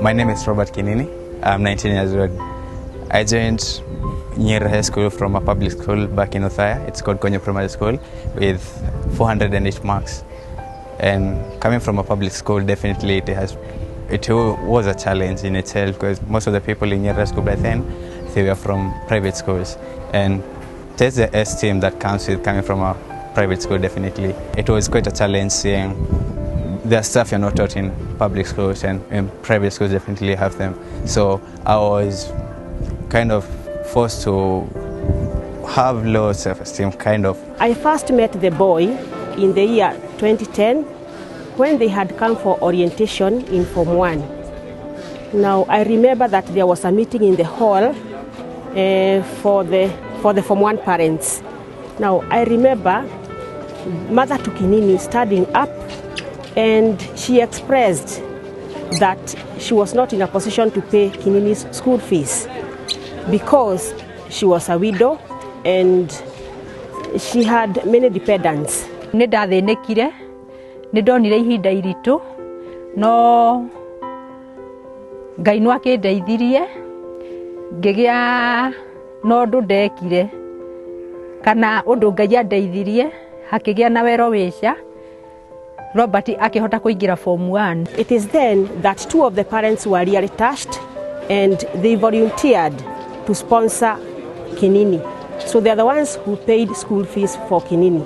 My name is Robert Kinini. I'm 19 years old. I joined Nyeri High School from a public school back in Othaya. It's called Konyo Primary School with 408 marks. And coming from a public school, definitely it was a challenge in itself because most of the people in Nyeri High School by then, they were from private schools. And there's the esteem that comes with coming from a private school, definitely. It was quite a challenge seeing the stuff you're not taught in public schools, and in private schools definitely have them. So I was kind of forced to have low self-esteem, kind of. I first met the boy in the year 2010 when they had come for orientation in Form 1. Now I remember that there was a meeting in the hall for the Form 1 parents. Now I remember Mother to Kinini standing up, and she expressed that she was not in a position to pay Kinini's school fees because she was a widow and she had many dependents. Nĩndathĩnĩkire, nĩndonire ihinda iritũ, no Ngai nĩ akĩndeithirie, ngĩgĩa no ũndũ ndekire, kana ũndũ Ngai andeithirie, hakĩgĩa na wero wĩca, Robert akĩhota kũingĩra Form 1. It is then that two of the parents were really touched and they volunteered to sponsor Kinini. So they are the ones who paid school fees for Kinini.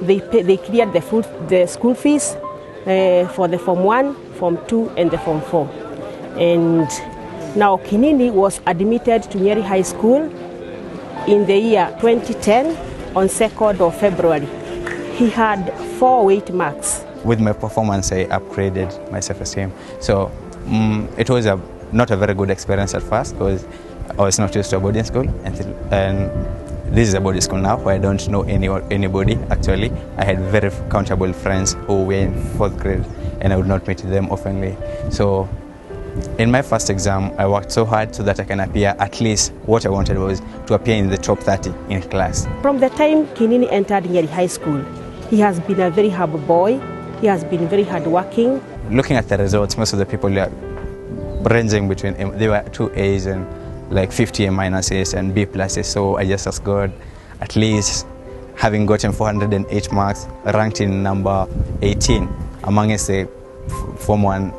They cleared the school fees for the Form 1, Form 2 and the Form 4. And now Kinini was admitted to Nyeri High School in the year 2010 on 2nd of February. He had 408 marks. With my performance, I upgraded my self-esteem. So it was not a very good experience at first because I was not used to a boarding school, and this is a boarding school now where I don't know anybody actually. I had very countable friends who were in 4th grade and I would not meet them oftenly. So in my first exam, I worked so hard so that I can appear, at least what I wanted was to appear in the top 30 in class. From the time Kinini entered Nyeri High School, he has been a very humble boy. He has been very hardworking. Looking at the results, most of the people are ranging between, they were 2 A's and like 50 A minuses and B pluses. So I just asked God, at least having gotten 408 marks, ranked in number 18 amongst the Form 1,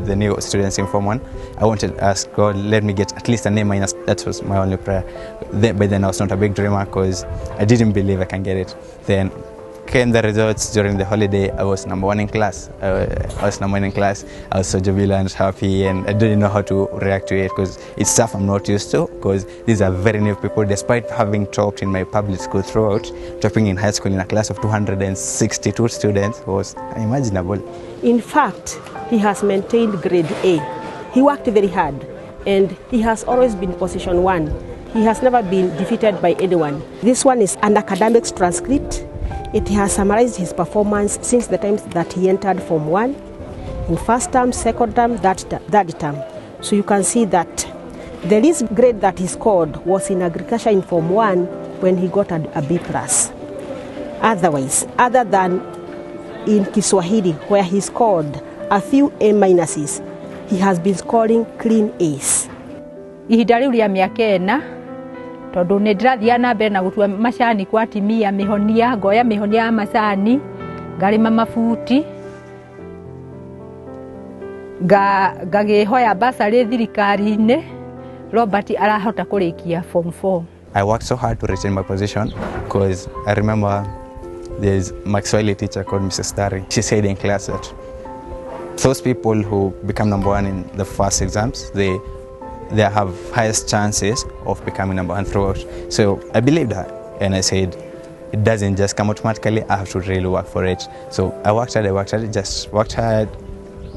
the new students in Form 1, I wanted to ask God, let me get at least an A minus. That was my only prayer. But then I was not a big dreamer because I didn't believe I can get it. Then came the results during the holiday. I was number 1 in class. I was so jubilant, happy, and I didn't know how to react to it because it's stuff I'm not used to, because these are very new people. Despite having topped in my public school throughout, topping in high school in a class of 262 students was unimaginable. In fact, he has maintained grade A. He worked very hard and he has always been position 1. He has never been defeated by anyone. This one is an academics transcript. It has summarized his performance since the time that he entered Form 1, in first term, second term, third term. So you can see that the least grade that he scored was in agriculture in Form 1 when he got a B+. Otherwise, other than in Kiswahili where he scored a few A minuses, he has been scoring clean A's. Ihinda rĩu rĩa mĩaka 4 tondũ nĩndĩrathiĩ na mbere na gũtua macani kwa atimia mĩhonia, ngoya mĩhonia ya macani, ngarĩma mabuti, ngagĩhoya basarĩ thirikari-inĩ, Robert arahota kũrĩkia Form 4. I worked so hard to retain my position because I remember there's my Swahili teacher called Mrs. Tari. She said in class that those people who become number 1 in the first exams, they have highest chances of becoming number 1 throughout. So I believed her and I said, it doesn't just come automatically, I have to really work for it. So I worked hard, just worked hard.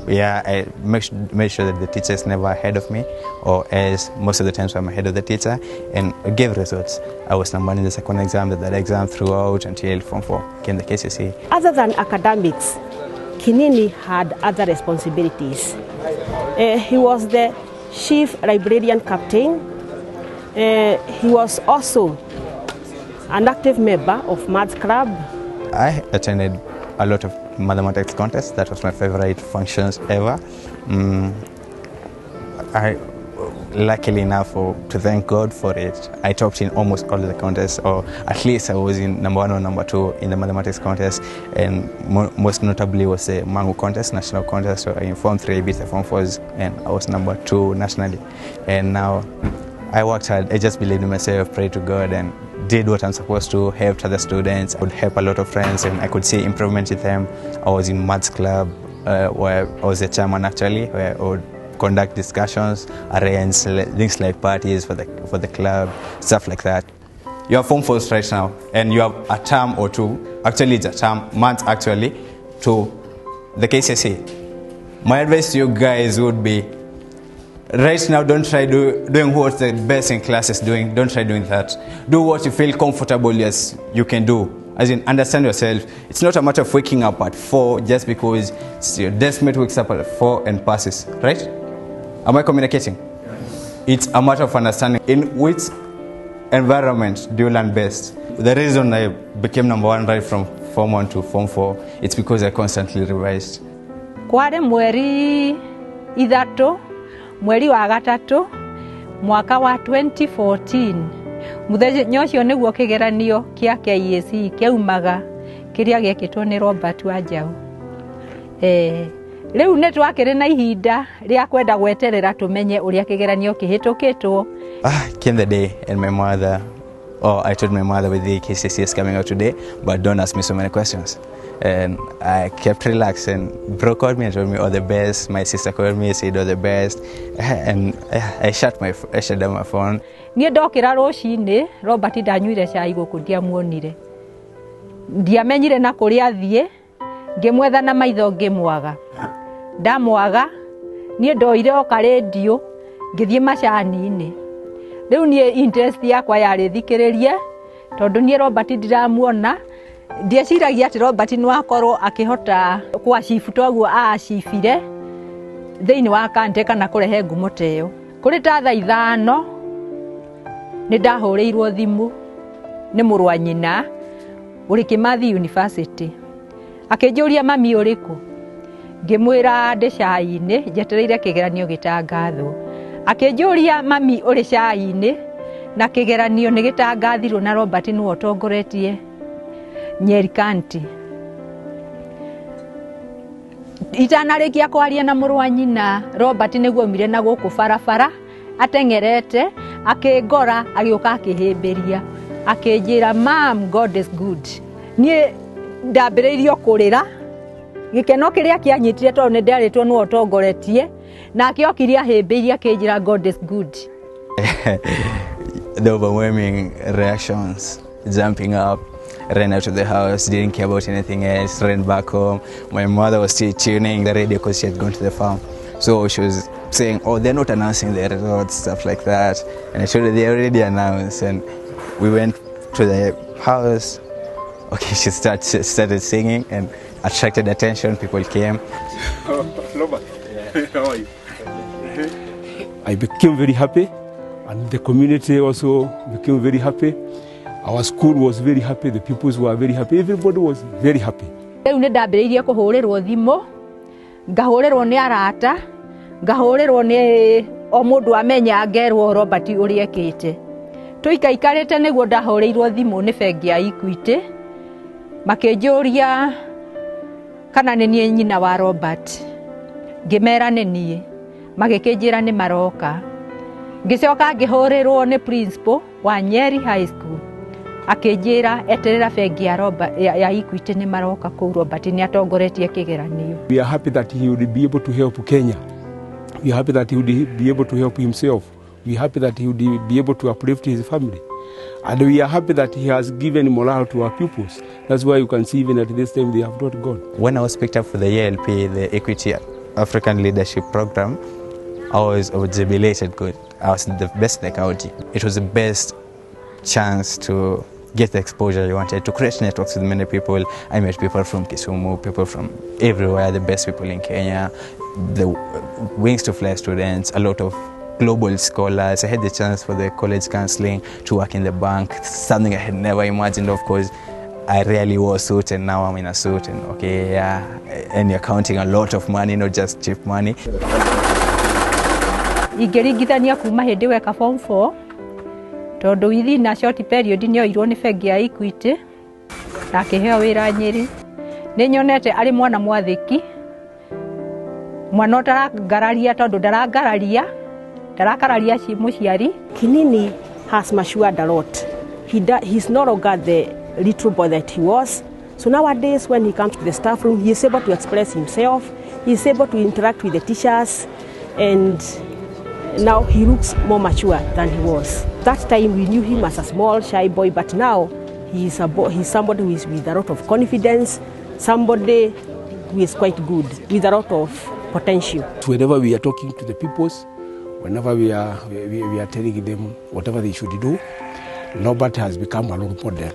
Yeah, I made sure that the teacher is never ahead of me, or as most of the times I'm ahead of the teacher, and I gave results. I was number 1 in the second exam, the third exam throughout until Form 4 came the KCSE. Other than academics, Kinini had other responsibilities. He was the chief librarian captain. He was also an active member of Maths Club. I attended a lot of mathematics contests. That was my favorite functions ever. I luckily enough to thank God for it, I topped in almost all the contests, or at least I was in number 1 or number 2 in the mathematics contest, and most notably was the Mangu contest, national contest. So in Form 3 I beat the Form 4s, and I was number 2 nationally. And now I worked hard, I just believed in myself, prayed to God, and did what I'm supposed to, helped other students. I would help a lot of friends, and I could see improvement in them. I was in Maths Club, where I was the chairman actually, where I would conduct discussions, arrange things like parties for the club, stuff like that. You have Form 4s right now, and you have a term or 2, actually it's a term, months actually, to the KCSE. My advice to you guys would be, right now don't try doing what the best in class is doing, don't try doing that. Do what you feel comfortable as you can do. As in, understand yourself. It's not a matter of waking up at 4 just because your desk mate wakes up at 4 and passes, right? Am I communicating? Yes. It's a matter of understanding in which environment do you learn best. The reason I became number 1 right from Form 1 to Form 4, it's because I constantly revised. Kware mweri 3 mweri wa gatatu mwaka wa 2014 muthenya ucio niguo kigeranio kia KCSE kiaumaga kiria giekitwo ni Robert Wanjau. Riu ne twakire na ihinda ria kwenda gweterera tumenye uria kigeranio kihitukitwo. Came the day and my mother, I told my mother with the KCSE is coming out today, but don't ask me so many questions. And I kept relaxed, and bro called me and told me all the best. My sister called me and said all the best, and I shut down my phone. Nie ndokira rucini Robert ndanyuire cai guku ndiamuonire. Ndiamenyire na kuria thie, ngimwetha na maitho ngimwaga. Ndamwaga nie ndoire o ka radio ngithie macani-ini. Riu nie interest yakwa yari thikiririe tondu nie Robert ndiramuona. Ndieciragia ati Robert no akorwo akihota kwa chifu toguo acifire thiini wa kante kana kurehe ngumo teyo. Kuri ta thaa 5 ni ndahuriirwo thimu ni muru wa nyina uri Kimathi University. Akinjuria mami uriku, ngimwira ndi cai-ini njetereire kigeranio gitangathwo. Akinjuria mami uri cai-ini na kigeranio ni gitangathirwo na Robert no otongoretie Nyeri County. Itanarikia kwaria na muru wa nyina Robert niguo mire na guku barabara atengerete akingora agioka akihimbiria akinjira mam God is good. Nie ndambiriirio kurira gikeno kiria kianyitire tondu ni ndaritwo no otongoretie na akiokiria himbiria akinjira God is good. The overwhelming reactions, jumping up, ran out of the house, didn't care about anything else, ran back home. My mother was still tuning the radio because she had gone to the farm. So she was saying, oh, they're not announcing the results, stuff like that. And I told her they already announced. And we went to the house. Okay, she started singing and attracted attention. People came. Robert, how are you? I became very happy, and the community also became very happy. Our school was very happy, the pupils were very happy, everybody was very happy. Riu ni ndambiriirie kuhurirwo thimu, ngahurirwo ni arata, ngahurirwo ni o mundu amenya ngerwo Robert uri ekite. Tuikaikarite niguo ndahuriirwo thimu ni bengi ya Equity, makinjuria kana ni nie nyina wa Robert. Ngimera ni nie, magikinjira ni maroka. Ngicoka ngihurirwo ni principal wa Nyeri High School. Akinjira eterera bengi ya Robert ya Equity ni maroka ku Robert ni atongoretie kigeranio. We are happy that he would be able to help Kenya. We are happy that he would be able to help himself. We are happy that he would be able to uplift his family. And we are happy that he has given morale to our pupils. That's why you can see even at this time they have not gone. When I was picked up for the ELP, the Equity African Leadership Program, I was jubilated good. I was the best in the county. It was the best chance to get the exposure you wanted, to create networks with many people. I met people from Kisumu, people from everywhere, the best people in Kenya, the Wings to Fly students, a lot of global scholars. I had the chance for the college counseling, to work in the bank, something I had never imagined. Of course, I rarely wore a suit, and now I'm in a suit, and okay, yeah, and you're counting a lot of money, not just cheap money. ingĩringithania kuma hĩndĩ weka form 4 tondũ within a short period nĩoirwo nĩ bengi ya Equity na akĩheo wĩra Nyeri. Nĩ nyonete arĩ mwana mwathĩki, mwana ũtarangararia tondũ ndarakararia mũciari. Kinini has matured a lot. He's no longer the little boy that he was. So nowadays when he comes to the staff room, he is able to express himself, he is able to interact with the teachers, and now he looks more mature than he was. That time we knew him as a small shy boy, but now he's somebody who is with a lot of confidence, somebody who is quite good, with a lot of potential. Whenever we are talking to the peoples, whenever we are telling them whatever they should do, Robert has become a role model.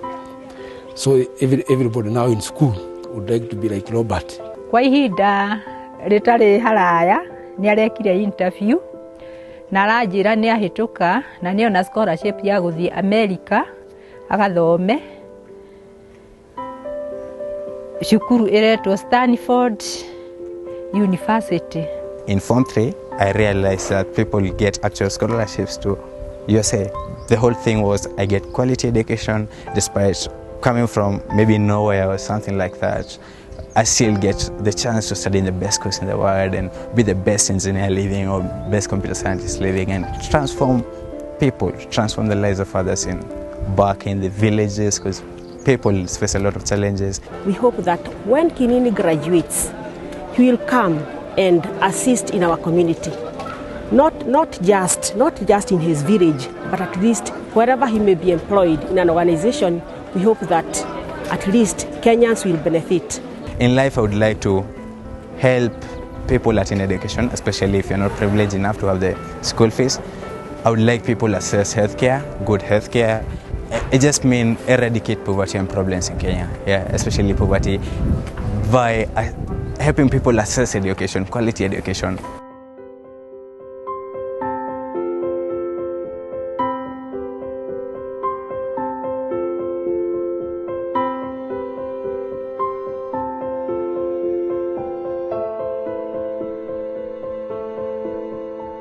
So everybody now in school would like to be like Robert. Kwa ihinda rĩtarĩ haraya nĩ arekire interview na aranjĩra nĩ ahĩtũka na nĩ ona scholarship ya gũthiĩ America agathome cukuru ĩretwo Stanford University. In Form 3, I realized that people get actual scholarships to USA. The whole thing was I get quality education despite coming from maybe nowhere or something like that. I still get the chance to study in the best course in the world and be the best engineer living or best computer scientist living and transform people, transform the lives of others back in the villages, because people face a lot of challenges. We hope that when Kinini graduates, he will come and assist in our community. Not just in his village, but at least wherever he may be employed in an organization, we hope that at least Kenyans will benefit. In life, I would like to help people in education, especially if you're not privileged enough to have the school fees. I would like people to access healthcare, good healthcare. It just means eradicate poverty and problems in Kenya, especially poverty, by helping people access education, quality education.